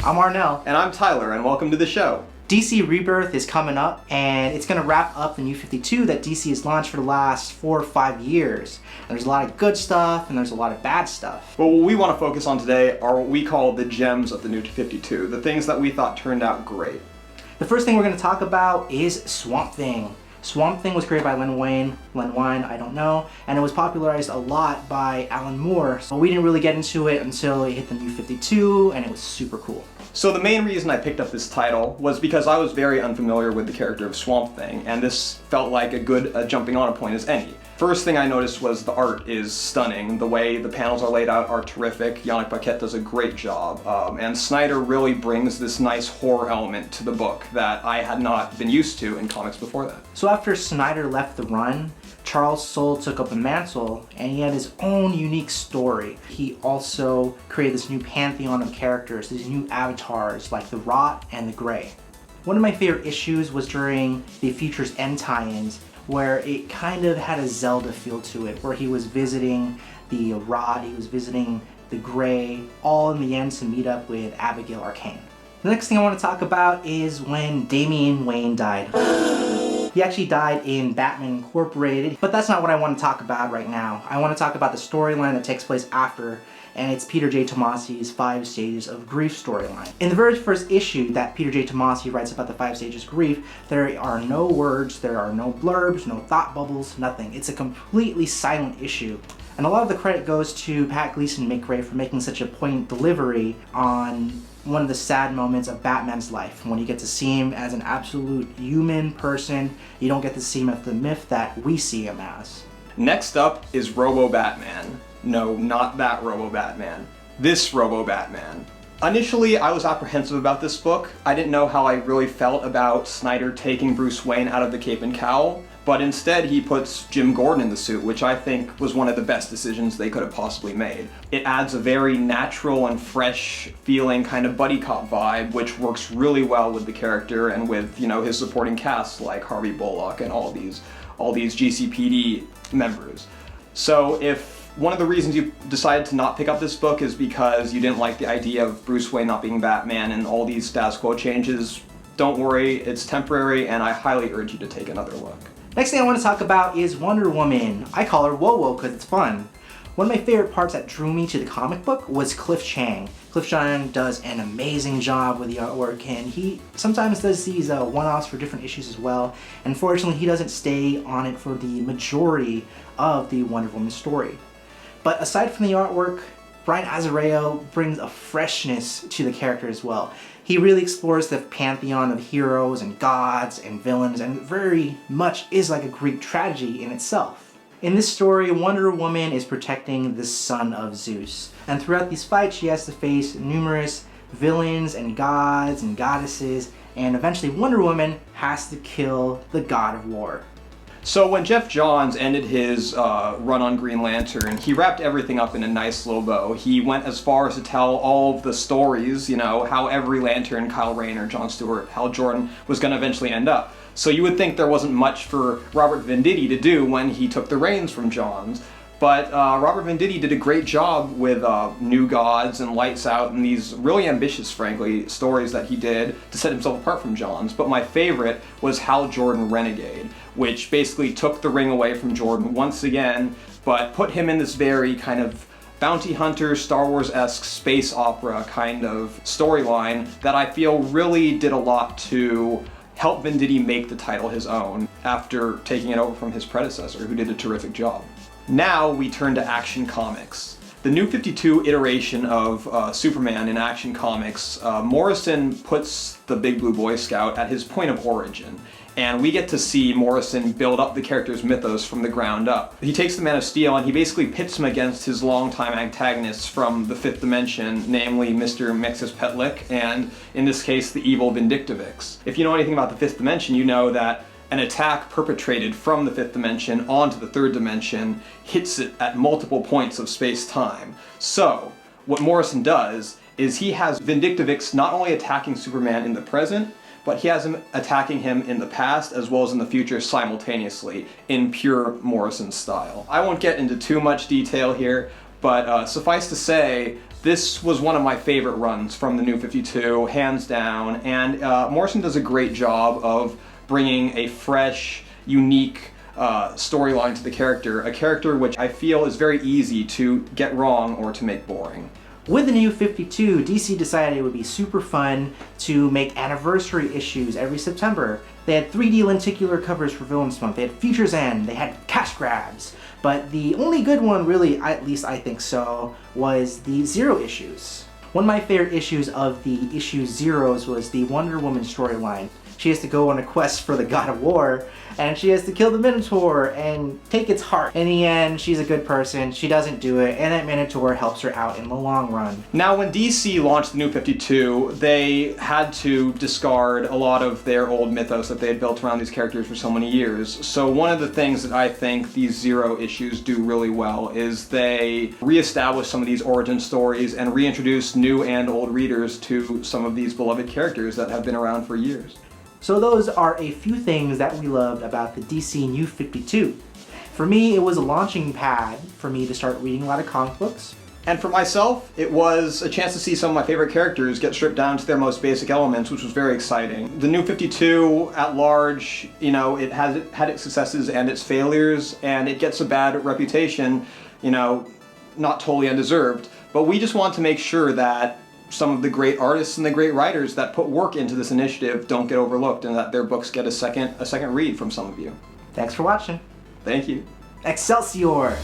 I'm Arnel. And I'm Tyler, and welcome to the show. DC Rebirth is coming up, and it's going to wrap up the New 52 that DC has launched for the last 4 or 5 years. And there's a lot of good stuff, and there's a lot of bad stuff. But what we want to focus on today are what we call the gems of the New 52, the things that we thought turned out great. The first thing we're going to talk about is Swamp Thing. Swamp Thing was created by Len Wein, I don't know, and it was popularized a lot by Alan Moore, so we didn't really get into it until it hit the New 52, and it was super cool. So the main reason I picked up this title was because I was very unfamiliar with the character of Swamp Thing, and this felt like a good jumping on point as any. First thing I noticed was the art is stunning. The way the panels are laid out are terrific. Yannick Paquette does a great job, and Snyder really brings this nice horror element to the book that I had not been used to in comics before that. So after Snyder left the run, Charles Soule took up the mantle, and he had his own unique story. He also created this new pantheon of characters, these new avatars like the Rot and the Grey. One of my favorite issues was during the Future's End tie-ins, where it kind of had a Zelda feel to it, where he was visiting the Rot, he was visiting the Grey, all in the end to meet up with Abigail Arcane. The next thing I want to talk about is when Damian Wayne died. He actually died in Batman Incorporated, but that's not what I want to talk about right now. I want to talk about the storyline that takes place after, and it's Peter J. Tomasi's 5 Stages of Grief storyline. In the very first issue that Peter J. Tomasi writes about the 5 Stages of Grief, there are no words, there are no blurbs, no thought bubbles, nothing. It's a completely silent issue. And a lot of the credit goes to Pat Gleason and Mick Gray for making such a poignant delivery on one of the sad moments of Batman's life, when you get to see him as an absolute human person. You don't get to see him as the myth that we see him as. Next up is Robo-Batman. No, not that Robo-Batman. This Robo-Batman. Initially, I was apprehensive about this book. I didn't know how I really felt about Snyder taking Bruce Wayne out of the cape and cowl, but instead he puts Jim Gordon in the suit, which I think was one of the best decisions they could have possibly made. It adds a very natural and fresh feeling kind of buddy cop vibe, which works really well with the character and with, you know, his supporting cast like Harvey Bullock and all these GCPD members. So if one of the reasons you decided to not pick up this book is because you didn't like the idea of Bruce Wayne not being Batman and all these status quo changes, don't worry, it's temporary, and I highly urge you to take another look. Next thing I want to talk about is Wonder Woman. I call her Wo-Wo because it's fun. One of my favorite parts that drew me to the comic book was Cliff Chiang. Cliff Chiang does an amazing job with the artwork, and he sometimes does these one-offs for different issues as well. Unfortunately, he doesn't stay on it for the majority of the Wonder Woman story. But aside from the artwork, Brian Azzarello brings a freshness to the character as well. He really explores the pantheon of heroes and gods and villains, and very much is like a Greek tragedy in itself. In this story, Wonder Woman is protecting the son of Zeus, and throughout these fights she has to face numerous villains and gods and goddesses, and eventually Wonder Woman has to kill the god of war. So when Jeff Johns ended his run on Green Lantern, he wrapped everything up in a nice little bow. He went as far as to tell all of the stories, you know, how every Lantern, Kyle Rayner, John Stewart, Hal Jordan, was going to eventually end up. So you would think there wasn't much for Robert Venditti to do when he took the reins from Johns. But Robert Venditti did a great job with New Gods and Lights Out and these really ambitious, frankly, stories that he did to set himself apart from Johns. But my favorite was Hal Jordan Renegade, which basically took the ring away from Jordan once again, but put him in this very kind of bounty hunter, Star Wars-esque space opera kind of storyline that I feel really did a lot to help Venditti make the title his own after taking it over from his predecessor, who did a terrific job. Now we turn to Action Comics. The New 52 iteration of Superman in Action Comics, Morrison puts the Big Blue Boy Scout at his point of origin, and we get to see Morrison build up the character's mythos from the ground up. He takes the Man of Steel and he basically pits him against his longtime antagonists from the Fifth Dimension, namely Mr. Mxyzptlk and, in this case, the evil Vindictivix. If you know anything about the Fifth Dimension, you know that an attack perpetrated from the Fifth Dimension onto the Third Dimension hits it at multiple points of space-time. So, what Morrison does is he has Vindictivix not only attacking Superman in the present, but he has him attacking him in the past as well as in the future simultaneously, in pure Morrison style. I won't get into too much detail here, but suffice to say, This was one of my favorite runs from the New 52, hands down, and Morrison does a great job of bringing a fresh, unique storyline to the character, a character which I feel is very easy to get wrong or to make boring. With the New 52, DC decided it would be super fun to make anniversary issues every September. They had 3D lenticular covers for Villains Month, they had Future's End, they had cash grabs. But the only good one, really, at least I think so, was the Zero issues. One of my favorite issues of the issue Zeros was the Wonder Woman storyline. She has to go on a quest for the God of War, and she has to kill the Minotaur and take its heart. In the end, she's a good person, she doesn't do it, and that Minotaur helps her out in the long run. Now, when DC launched the New 52, they had to discard a lot of their old mythos that they had built around these characters for so many years. So one of the things that I think these Zero issues do really well is they reestablish some of these origin stories and reintroduce new and old readers to some of these beloved characters that have been around for years. So those are a few things that we loved about the DC New 52. For me, it was a launching pad for me to start reading a lot of comic books. And for myself, it was a chance to see some of my favorite characters get stripped down to their most basic elements, which was very exciting. The New 52 at large, you know, it has had its successes and its failures, and it gets a bad reputation, you know, not totally undeserved. But we just want to make sure that some of the great artists and the great writers that put work into this initiative don't get overlooked, and that their books get a second read from some of you. Thanks for watching. Thank you. Excelsior!